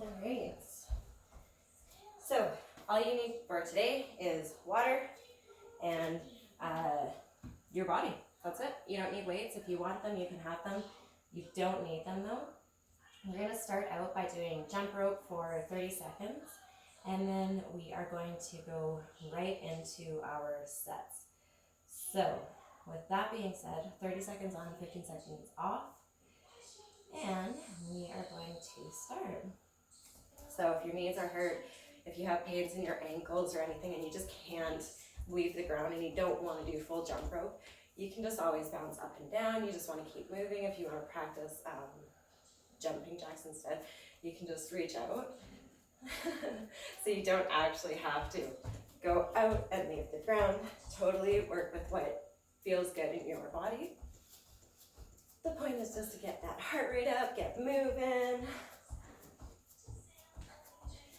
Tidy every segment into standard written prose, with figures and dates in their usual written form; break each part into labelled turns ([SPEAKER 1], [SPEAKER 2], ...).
[SPEAKER 1] All right. So all you need for today is water and your body. That's it. You don't need weights. If you want them, you can have them. You don't need them though. We're going to start out by doing jump rope for 30 seconds, and then we are going to go right into our sets. So with that being said, 30 seconds on, 15 seconds off, and we are going to start. So if your knees are hurt, if you have pains in your ankles or anything and you just can't leave the ground and you don't want to do full jump rope, you can just always bounce up and down. You just want to keep moving. If you want to practice jumping jacks instead, you can just reach out. So you don't actually have to go out and leave the ground. Totally work with what feels good in your body. The point is just to get that heart rate up, get moving.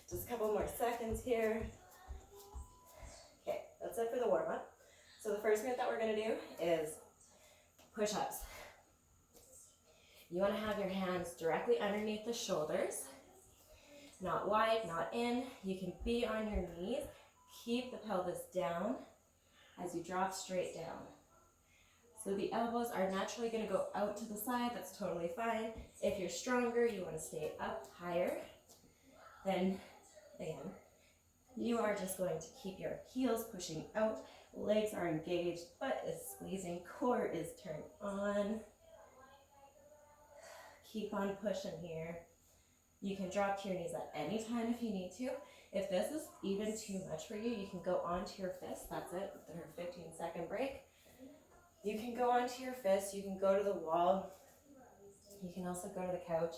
[SPEAKER 1] Just a couple more seconds here. Okay, that's it for the warm-up. So the first move that we're going to do is push-ups. You want to have your hands directly underneath the shoulders, not wide, not in. You can be on your knees. Keep the pelvis down as you drop straight down. So the elbows are naturally going to go out to the side. That's totally fine. If you're stronger, you want to stay up higher. Then again, you are just going to keep your heels pushing out. Legs are engaged, butt is squeezing, core is turned on. Keep on pushing here. You can drop to your knees at any time if you need to. If this is even too much for you, you can go onto your fist. That's it, with our 15-second break. You can go onto your fist. You can go to the wall. You can also go to the couch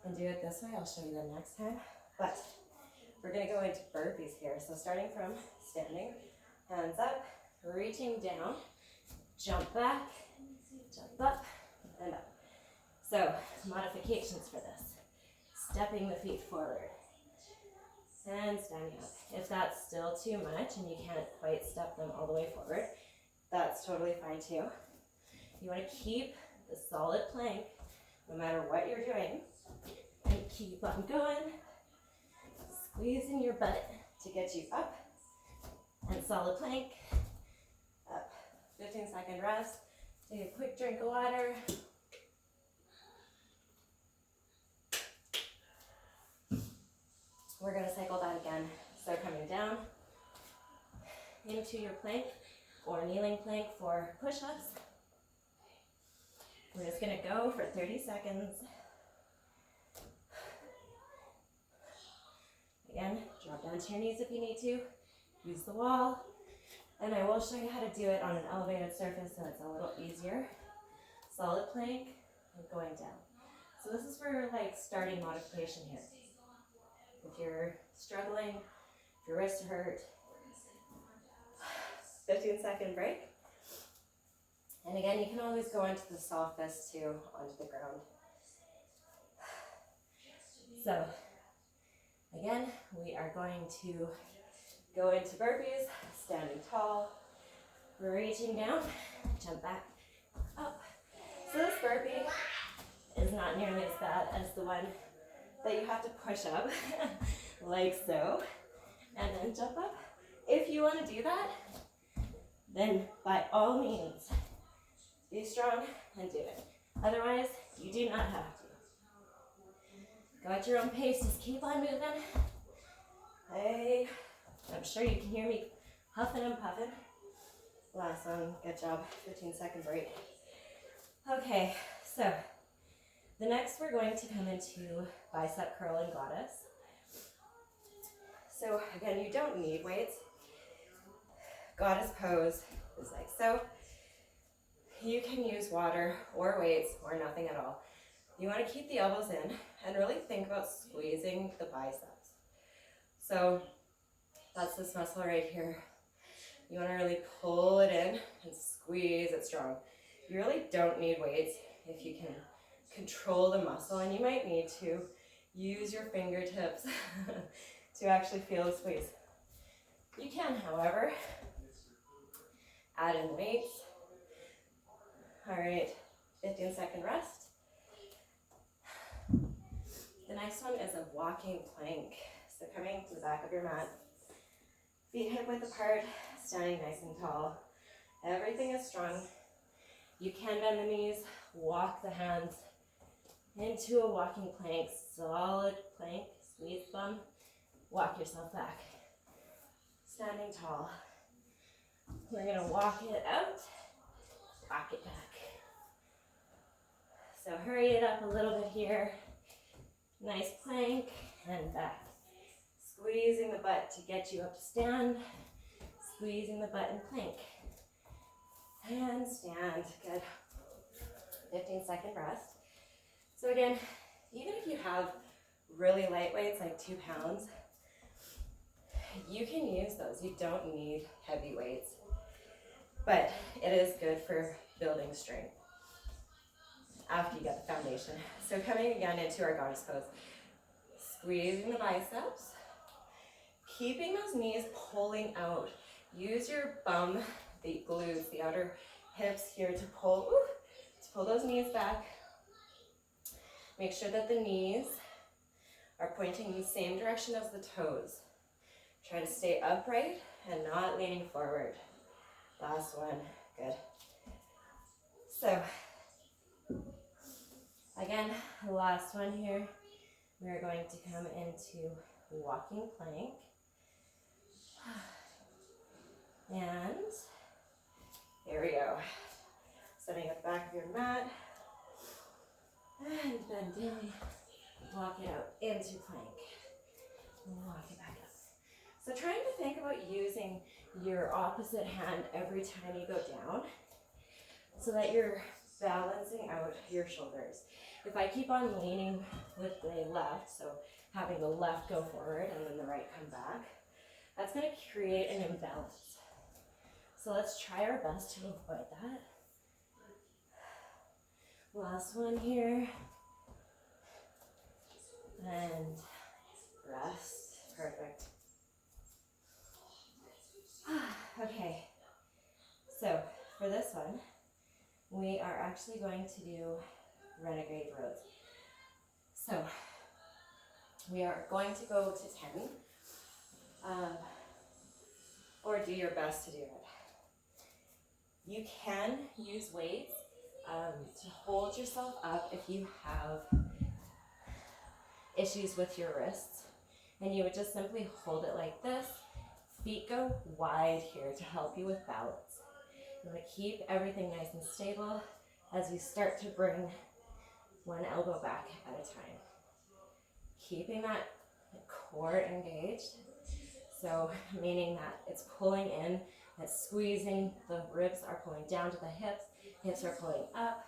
[SPEAKER 1] and do it this way. I'll show you the next time. But we're going to go into burpees here. So starting from standing, hands up, reaching down, jump back, jump up, and up. So modifications for this. Stepping the feet forward and standing up. If that's still too much and you can't quite step them all the way forward, that's totally fine too. You want to keep the solid plank no matter what you're doing, and keep on going, squeezing your butt to get you up, and solid plank, up. 15-second rest. Take a quick drink of water. We're going to cycle that again. So coming down into your plank or kneeling plank for push-ups. We're just going to go for 30 seconds. Again, drop down to your knees if you need to. Use the wall. And I will show you how to do it on an elevated surface so it's a little easier. Solid plank and going down. So this is for like starting modification here. If you're struggling, if your wrists hurt, 15-second break. And again, you can always go into the soft fist too, onto the ground. So again, we are going to go into burpees, standing tall, reaching down, jump back, up. So this burpee is not nearly as bad as the one that you have to push up, like so, and then jump up. If you want to do that, then by all means, be strong and do it. Otherwise, you do not have to. Go at your own pace, just keep on moving. I'm sure you can hear me huffing and puffing. Last one, good job, 15-second break. Okay, so the next we're going to come into bicep curl and goddess. So again, you don't need weights. Goddess pose is like so. You can use water or weights or nothing at all. You want to keep the elbows in and really think about squeezing the biceps. So that's this muscle right here. You want to really pull it in and squeeze it strong. You really don't need weights if you can control the muscle, and you might need to use your fingertips to actually feel the squeeze. You can, however, add in weights. All right, 15-second rest. The next one is a walking plank. So coming to the back of your mat, feet hip width apart, standing nice and tall. Everything is strong. You can bend the knees, walk the hands into a walking plank, solid plank, squeeze thumb, walk yourself back. Standing tall. We're gonna walk it out, walk it back. So hurry it up a little bit here. Nice plank and back. Squeezing the butt to get you up to stand. Squeezing the butt and plank. And stand, good. 15-second rest. So again, even if you have really light weights, like 2 pounds, you can use those. You don't need heavy weights, but it is good for building strength after you get the foundation. So coming again into our goddess pose, squeezing the biceps, keeping those knees pulling out. Use your bum, the glutes, the outer hips here to pull those knees back. Make sure that the knees are pointing in the same direction as the toes. Try to stay upright and not leaning forward. Last one, good. So, again, the last one here, we're going to come into walking plank. And here we go. Setting up the back of your mat. And bend down. Walk it out into plank. And walk it back up. So trying to think about using your opposite hand every time you go down so that you're balancing out your shoulders. If I keep on leaning with the left, so having the left go forward and then the right come back, that's going to create an imbalance. So let's try our best to avoid that. Last one here. And rest. Perfect. Okay. So for this one, we are actually going to do renegade rows. So we are going to go to 10, or do your best to do it. You can use weights to hold yourself up if you have issues with your wrists, and you would just simply hold it like this. Feet go wide here to help you with balance. You want to keep everything nice and stable as you start to bring one elbow back at a time. Keeping that core engaged, so meaning that it's pulling in, it's squeezing, the ribs are pulling down to the hips, hips are pulling up.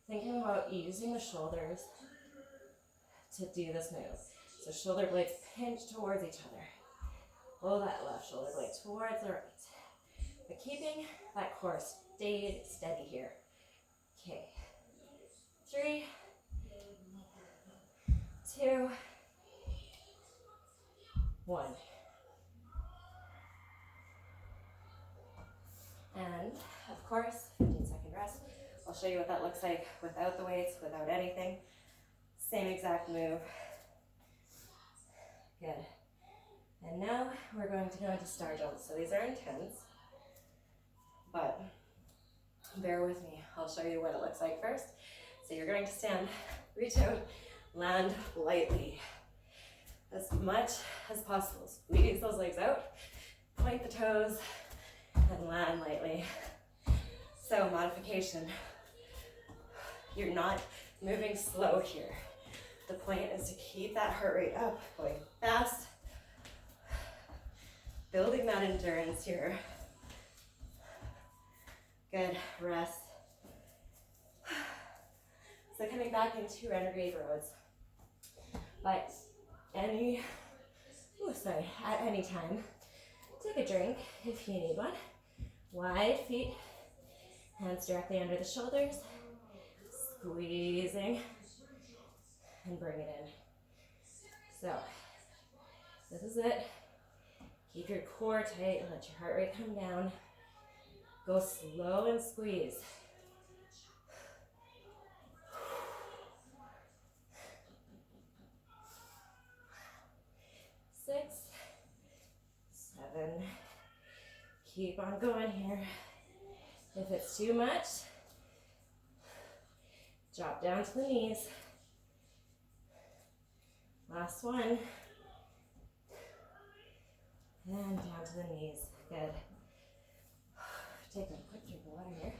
[SPEAKER 1] Thinking about using the shoulders to do this move. So shoulder blades pinch towards each other. Pull that left shoulder blade towards the right. But keeping that core steady here. Okay. 3, 2, 1. And of course, 15-second rest. I'll show you what that looks like without the weights, without anything. Same exact move. Good. And now we're going to go into star jumps. So these are intense, but bear with me. I'll show you what it looks like first. So you're going to stand, reach out, land lightly. As much as possible. Squeeze those legs out, point the toes, and land lightly. So modification. You're not moving slow here. The point is to keep that heart rate up, going fast, building that endurance here. Good, rest. So coming back into renegade rows. But at any time, take a drink if you need one. Wide feet, hands directly under the shoulders, squeezing, and bring it in. So, this is it. Keep your core tight, let your heart rate come down. Go slow and squeeze. Keep on going here. If it's too much, drop down to the knees. Last one. And down to the knees. Good. Take a quick drink of water here.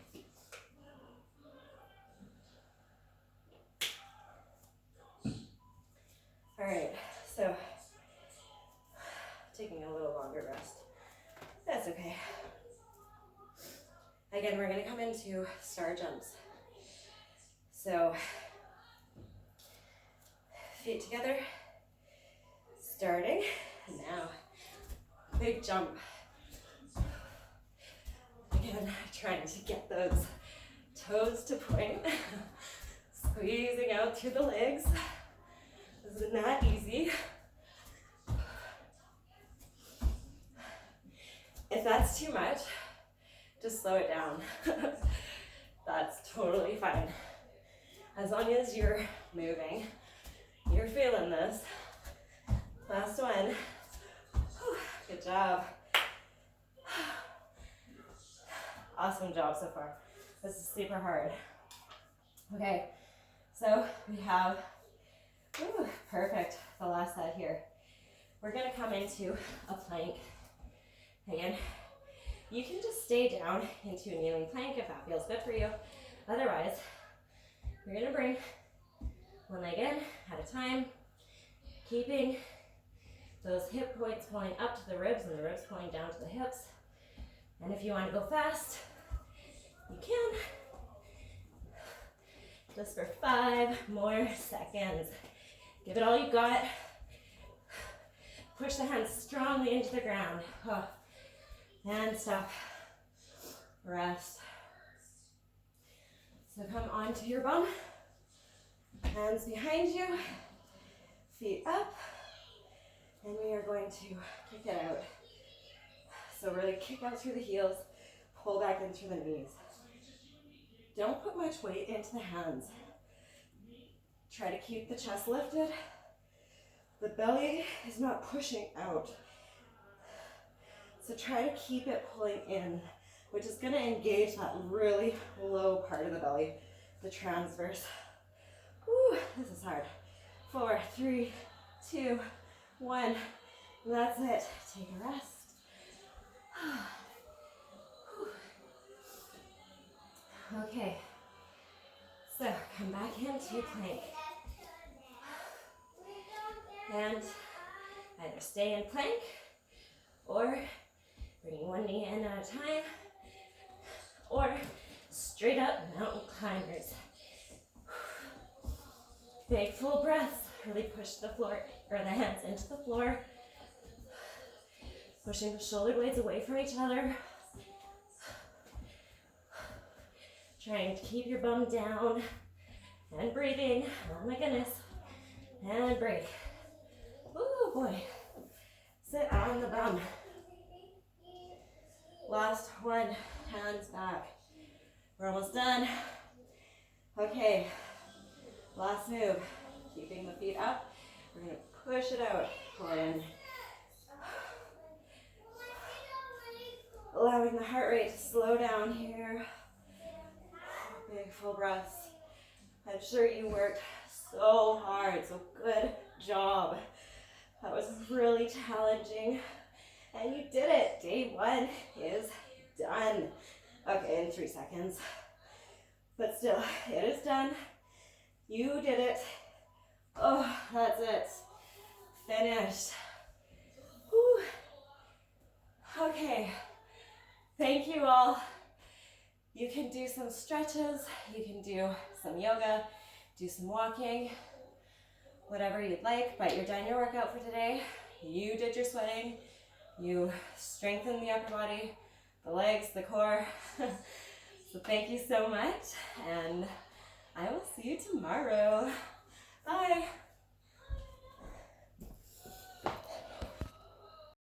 [SPEAKER 1] All right, so taking a little longer rest. That's okay. Again, we're gonna come into star jumps. So, feet together, starting, now, big jump. Again, trying to get those toes to point, squeezing out through the legs. This is not easy. If that's too much, just slow it down. That's totally fine. As long as you're moving, you're feeling this. Last one. Good job. Awesome job so far. This is super hard. Okay, so we have, perfect, the last set here. We're gonna come into a plank. Again, you can just stay down into a kneeling plank if that feels good for you. Otherwise, you're gonna bring one leg in at a time, keeping those hip points pulling up to the ribs and the ribs pulling down to the hips. And if you want to go fast, you can. Just for 5 more seconds. Give it all you got. Push the hands strongly into the ground. And stop. Rest. So come onto your bum. Hands behind you. Feet up. And we are going to kick it out. So really kick out through the heels. Pull back in through the knees. Don't put much weight into the hands. Try to keep the chest lifted. The belly is not pushing out. So try to keep it pulling in, which is going to engage that really low part of the belly, the transverse. Woo, this is hard. 4, 3, 2, 1. That's it. Take a rest. Okay, so come back into plank. And either stay in plank or bring one knee in at a time, or straight up mountain climbers. Big full breaths. Really push the floor or the hands into the floor. Pushing the shoulder blades away from each other. Trying to keep your bum down and breathing. Oh my goodness. And break. Oh boy. Sit on the bum. Last one. Hands back. We're almost done. Okay. Last move. Keeping the feet up. We're going to push it out. Pull it in. Allowing the heart rate to slow down here. Big full breaths. I'm sure you worked so hard, so good job. That was really challenging, and you did it. Day 1 is done. Okay, in 3 seconds. But still, it is done. You did it. Oh, that's it. Finished. Whew. Okay, thank you all. You can do some stretches, you can do some yoga, do some walking, whatever you'd like, but you're done your workout for today. You did your sweating, you strengthened the upper body, the legs, the core. So thank you so much, and I will see you tomorrow. Bye.